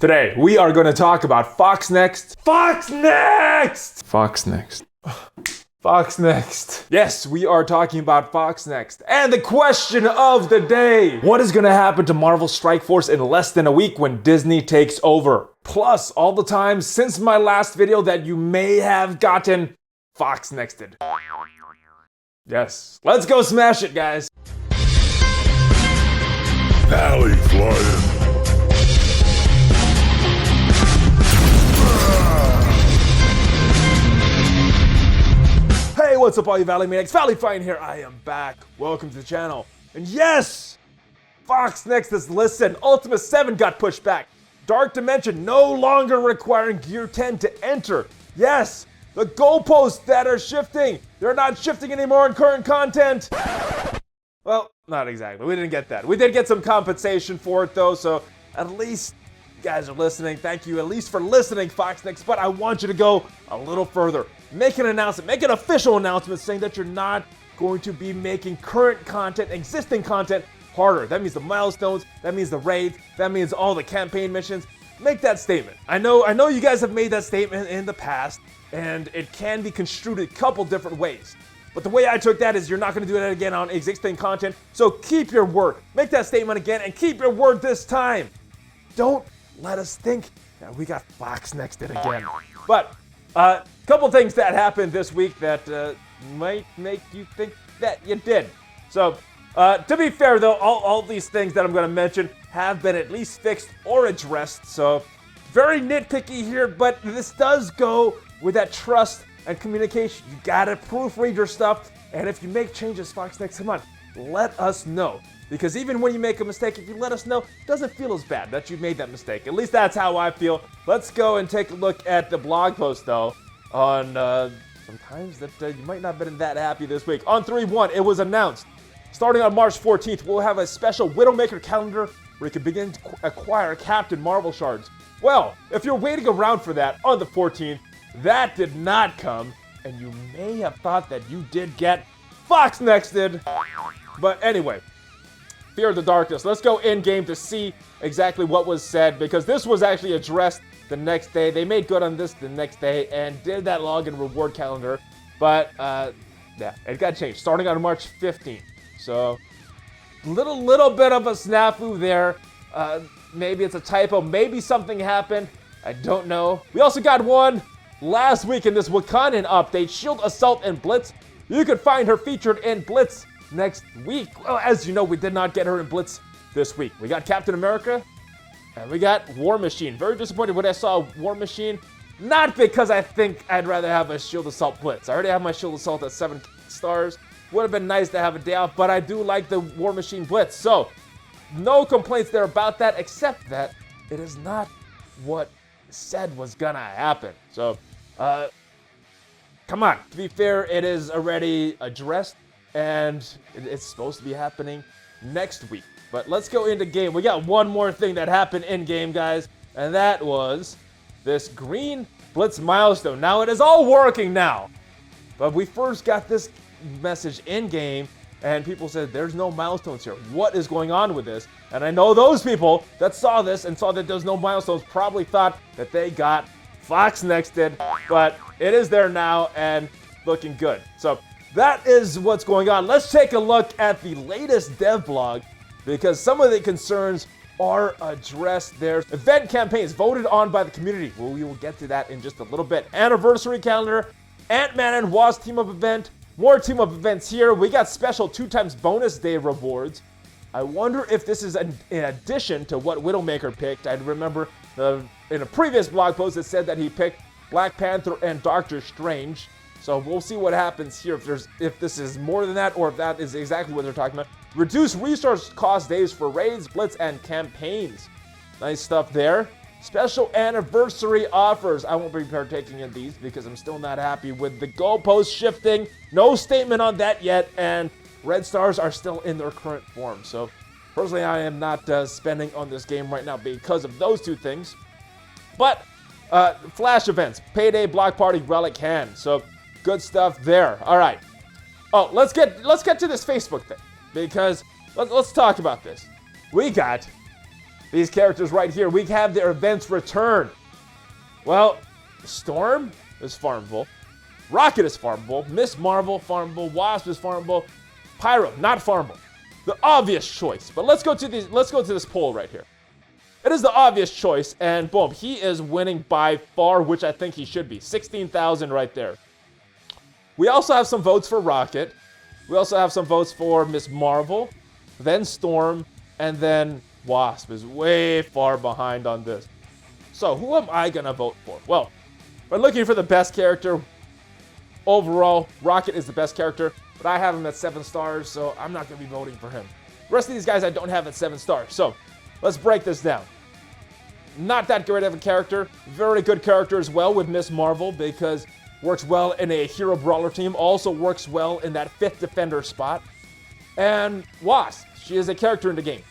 Today, we are going to talk about FoxNext. FoxNext! FoxNext. FoxNext. Yes, we are talking about FoxNext. And the question of the day. What is going to happen to Marvel Strike Force in less than a week when Disney takes over? Plus, all the times since my last video that you may have gotten FoxNexted. Yes, let's go smash it, guys. ValleyFlyin. Hey, what's up all you ValleyManiacs? ValleyFlyin here, I am back. Welcome to the channel. And yes, FoxNext's listen, Ultima 7 got pushed back. Dark Dimension no longer requiring Gear 10 to enter. Yes, the goalposts that are shifting, they're not shifting anymore in current content. Well, not exactly, we didn't get that. We did get some compensation for it though, so at least you guys are listening. Thank you at least for listening, FoxNext, but I want you to go a little further. Make an announcement, make an official announcement saying that you're not going to be making current content, existing content, harder. That means the milestones, that means the raids, that means all the campaign missions. Make that statement. I know you guys have made that statement in the past, and it can be construed a couple different ways. But the way I took that is you're not going to do that again on existing content, so keep your word. Make that statement again and keep your word this time. Don't let us think that we got FoxNexted again. But couple things that happened this week that might make you think that you did. So, to be fair though, all these things that I'm going to mention have been at least fixed or addressed. So, very nitpicky here, but this does go with that trust and communication. You gotta proofread your stuff, and if you make changes, FoxNext, come on, let us know. Because even when you make a mistake, if you let us know, it doesn't feel as bad that you made that mistake. At least that's how I feel. Let's go and take a look at the blog post though on some times that you might not have been that happy this week. On 3/1, it was announced. Starting on March 14th, we'll have a special Widowmaker Calendar where you can begin to acquire Captain Marvel shards. Well, if you're waiting around for that on the 14th, that did not come, and you may have thought that you did get FoxNexted. But anyway, Fear of the Darkness. Let's go in-game to see exactly what was said, because this was actually addressed the next day. They made good on this the next day and did that login reward calendar. But, yeah, it got changed starting on March 15th. So, little bit of a snafu there. Maybe it's a typo. Maybe something happened. I don't know. We also got one last week in this Wakandan update, Shield Assault and Blitz. You could find her featured in Blitz next week. Well, as you know, we did not get her in Blitz this week. We got Captain America, and we got War Machine. Very disappointed when I saw War Machine. Not because I think I'd rather have a Shield Assault Blitz. I already have my Shield Assault at 7 stars. Would have been nice to have a day off, but I do like the War Machine Blitz. So, no complaints there about that, except that it is not what said was gonna happen. So, come on. To be fair, it is already addressed, and it's supposed to be happening next week. But let's go into game. We got one more thing that happened in game, guys, and that was this green Blitz milestone. Now, it is all working now, but we first got this message in game, and people said there's no milestones here. What is going on with this? And I know those people that saw this and saw that there's no milestones probably thought that they got FoxNexted, but it is there now and looking good. So that is what's going on. Let's take a look at the latest dev blog, because some of the concerns are addressed there. Event campaigns voted on by the community. Well, we will get to that in just a little bit. Anniversary calendar, Ant-Man and Wasp team-up event, more team-up events here. We got special 2x bonus day rewards. I wonder if this is in addition to what Widowmaker picked. I remember in a previous blog post it said that he picked Black Panther and Doctor Strange. So we'll see what happens here, if this is more than that, or if that is exactly what they're talking about. Reduce resource cost days for raids, blitz, and campaigns. Nice stuff there. Special anniversary offers. I won't be partaking in these because I'm still not happy with the goalpost shifting. No statement on that yet, and red stars are still in their current form. So personally, I am not spending on this game right now because of those two things. But flash events, payday, block party, relic hand. So good stuff there. All right. Oh, let's get to this Facebook thing, because let's talk about this. We got these characters right here. We have their events return. Well, Storm is farmable. Rocket is farmable. Miss Marvel, farmable. Wasp is farmable. Pyro, not farmable. The obvious choice. But let's go to this poll right here. It is the obvious choice, and boom, he is winning by far, which I think he should be. 16,000 right there. We also have some votes for Rocket. We also have some votes for Miss Marvel, then Storm, and then Wasp is way far behind on this. So who am I going to vote for? Well, if we're looking for the best character, overall, Rocket is the best character, but I have him at 7 stars, so I'm not going to be voting for him. The rest of these guys I don't have at 7 stars, so let's break this down. Not that great of a character. Very good character as well with Miss Marvel because works well in a hero brawler team. Also works well in that 5th defender spot. And Wasp, she is a character in the game.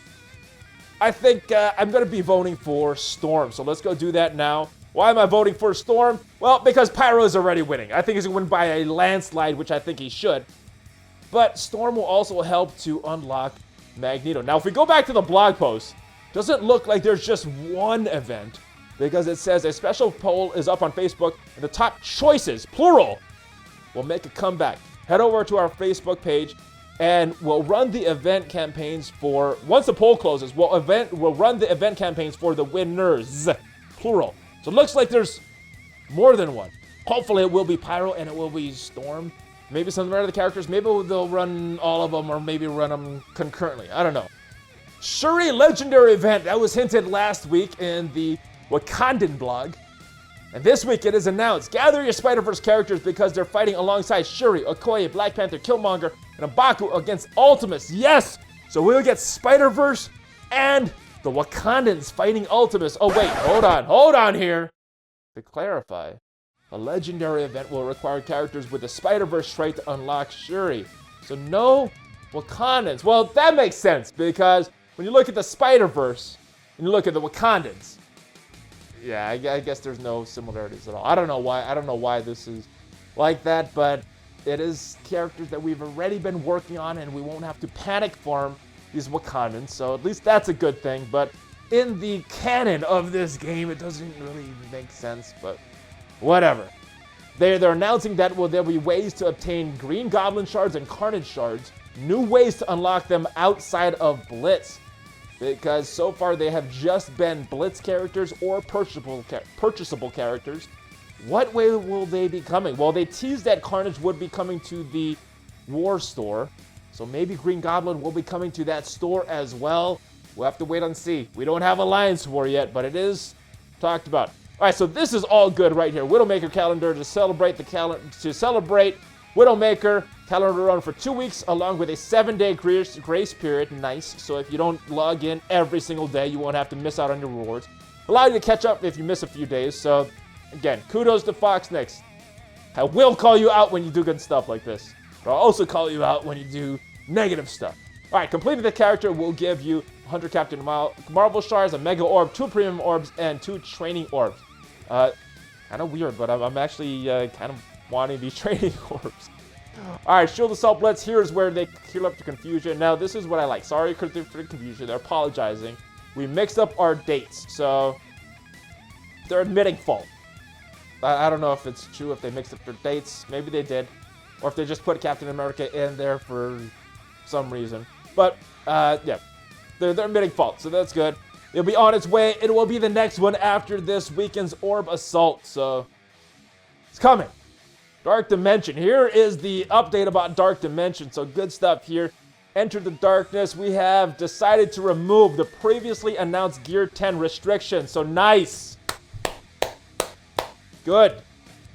I think I'm going to be voting for Storm. So let's go do that now. Why am I voting for Storm? Well, because Pyro is already winning. I think he's going to win by a landslide, which I think he should. But Storm will also help to unlock Magneto. Now, if we go back to the blog post, doesn't look like there's just one event because it says a special poll is up on Facebook and the top choices, plural, will make a comeback. Head over to our Facebook page and we'll run the event campaigns for, once the poll closes, we'll run the event campaigns for the winners, plural. So it looks like there's more than one. Hopefully it will be Pyro and it will be Storm. Maybe some of the other characters, maybe they'll run all of them or maybe run them concurrently. I don't know. Shuri legendary event that was hinted last week in the Wakandan blog. And this week it is announced. Gather your Spider-Verse characters because they're fighting alongside Shuri, Okoye, Black Panther, Killmonger, and M'Baku against Ultimus. Yes! So we'll get Spider-Verse and the Wakandans fighting Ultimus. Oh wait, hold on here. To clarify, a legendary event will require characters with the Spider-Verse trait to unlock Shuri. So no Wakandans. Well, that makes sense because when you look at the Spider-Verse and you look at the Wakandans, yeah, I guess there's no similarities at all. I don't know why this is like that, but it is characters that we've already been working on and we won't have to panic farm these Wakandans, so at least that's a good thing. But in the canon of this game, it doesn't really make sense, but whatever. They're announcing that there'll be ways to obtain Green Goblin shards and Carnage shards, new ways to unlock them outside of Blitz. Because so far they have just been Blitz characters or purchasable characters. What way will they be coming? Well, they teased that Carnage would be coming to the War Store. So maybe Green Goblin will be coming to that store as well. We'll have to wait and see. We don't have Alliance War yet, but it is talked about. All right, so this is all good right here. Widowmaker Calendar to celebrate Widowmaker Calendar run for 2 weeks along with a 7-day grace period. Nice. So if you don't log in every single day, you won't have to miss out on your rewards. Allow you to catch up if you miss a few days. So again, kudos to FoxNext. I will call you out when you do good stuff like this. But I'll also call you out when you do negative stuff. All right, completing the character will give you 100 Captain Marvel shards, a Mega Orb, 2 Premium Orbs, and 2 Training Orbs. Kind of weird, but I'm actually kind of wanting these Training Orbs. All right, Shield Assault Blitz. Here's where they clear up the confusion. Now, this is what I like. Sorry for the confusion. They're apologizing. We mixed up our dates, so they're admitting fault. I don't know if it's true if they mixed up their dates. Maybe they did. Or if they just put Captain America in there for some reason. But, yeah, they're admitting fault, so that's good. It'll be on its way. It will be the next one after this weekend's Orb Assault, so it's coming. Dark Dimension. Here is the update about Dark Dimension, so good stuff here. Enter the Darkness. We have decided to remove the previously announced Gear 10 restriction, so nice. Good.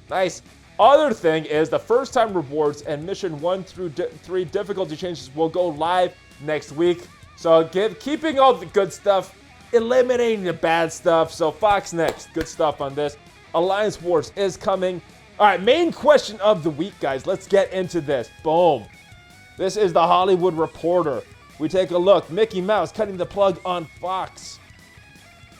Nice. Other thing is the first time rewards and mission 1 through 3 difficulty changes will go live next week. So keeping all the good stuff, eliminating the bad stuff. So FoxNext, good stuff on this. Alliance Wars is coming. All right, main question of the week, guys. Let's get into this. Boom. This is the Hollywood Reporter. We take a look. Mickey Mouse cutting the plug on Fox.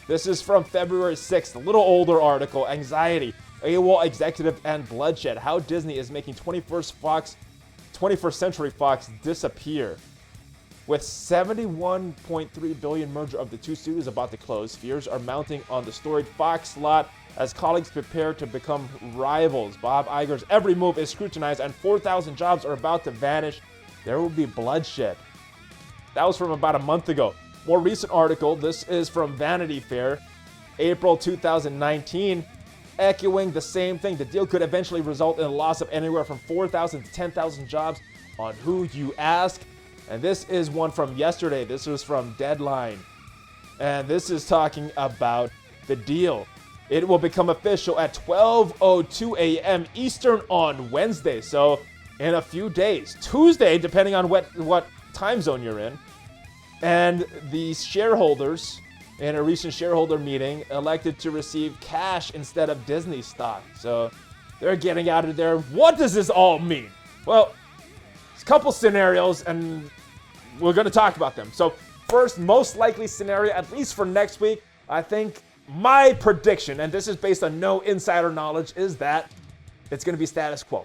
This is from February 6th, a little older article. Anxiety, AWOL executive, and bloodshed. How Disney is making 21st Century Fox disappear. With $71.3 billion merger of the two studios about to close, fears are mounting on the storied Fox lot as colleagues prepare to become rivals. Bob Iger's every move is scrutinized and 4,000 jobs are about to vanish. There will be bloodshed. That was from about a month ago. More recent article, this is from Vanity Fair, April 2019, echoing the same thing. The deal could eventually result in a loss of anywhere from 4,000 to 10,000 jobs on who you ask. And this is one from yesterday. This was from Deadline. And this is talking about the deal. It will become official at 12:02 a.m. Eastern on Wednesday. So in a few days. Tuesday, depending on what time zone you're in. And the shareholders, in a recent shareholder meeting, elected to receive cash instead of Disney stock. So they're getting out of there. What does this all mean? Well, it's a couple scenarios, and we're going to talk about them. So first, most likely scenario, at least for next week, I think my prediction, and this is based on no insider knowledge, is that it's going to be status quo.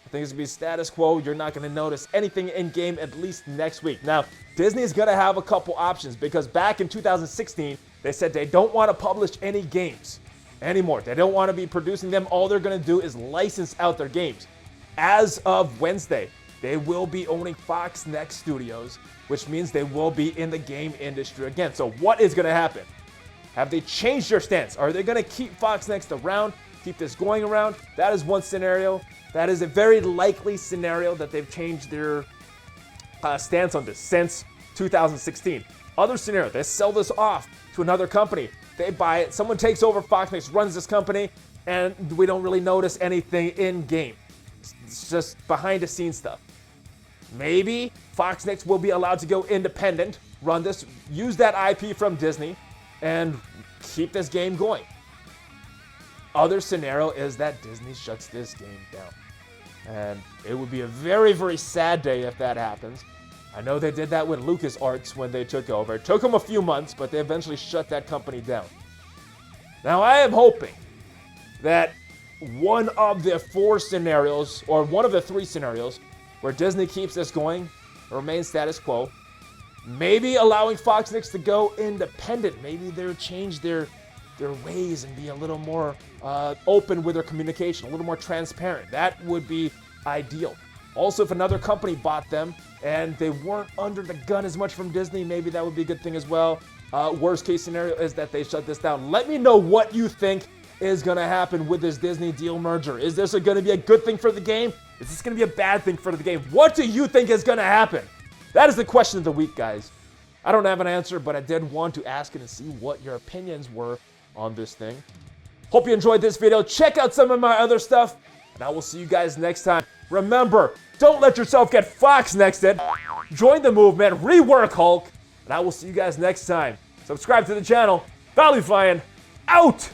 I think it's going to be status quo. You're not going to notice anything in-game at least next week. Now, Disney's going to have a couple options because back in 2016, they said they don't want to publish any games anymore. They don't want to be producing them. All they're going to do is license out their games. As of Wednesday, they will be owning FoxNext Studios, which means they will be in the game industry again. So what is going to happen? Have they changed their stance? Are they going to keep FoxNext around, keep this going around? That is one scenario. That is a very likely scenario that they've changed their stance on this since 2016. Other scenario, they sell this off to another company. They buy it, someone takes over FoxNext, runs this company, and we don't really notice anything in-game. It's just behind-the-scenes stuff. Maybe FoxNext will be allowed to go independent, run this, use that IP from Disney, and keep this game going. Other scenario is that Disney shuts this game down. And it would be a very, very sad day if that happens. I know they did that with LucasArts when they took over. It took them a few months, but they eventually shut that company down. Now, I am hoping that one of the four scenarios, or one of the three scenarios, where Disney keeps this going, remains status quo, maybe allowing FoxNext to go independent. Maybe they'll change their ways and be a little more open with their communication, a little more transparent. That would be ideal. Also, if another company bought them and they weren't under the gun as much from Disney, maybe that would be a good thing as well. Worst case scenario is that they shut this down. Let me know what you think is going to happen with this Disney deal merger. Is this going to be a good thing for the game? Is this going to be a bad thing for the game? What do you think is going to happen? That is the question of the week, guys. I don't have an answer, but I did want to ask it and see what your opinions were on this thing. Hope you enjoyed this video. Check out some of my other stuff, and I will see you guys next time. Remember, don't let yourself get FoxNexted. Join the movement, rework Hulk, and I will see you guys next time. Subscribe to the channel. ValleyFlyin, out!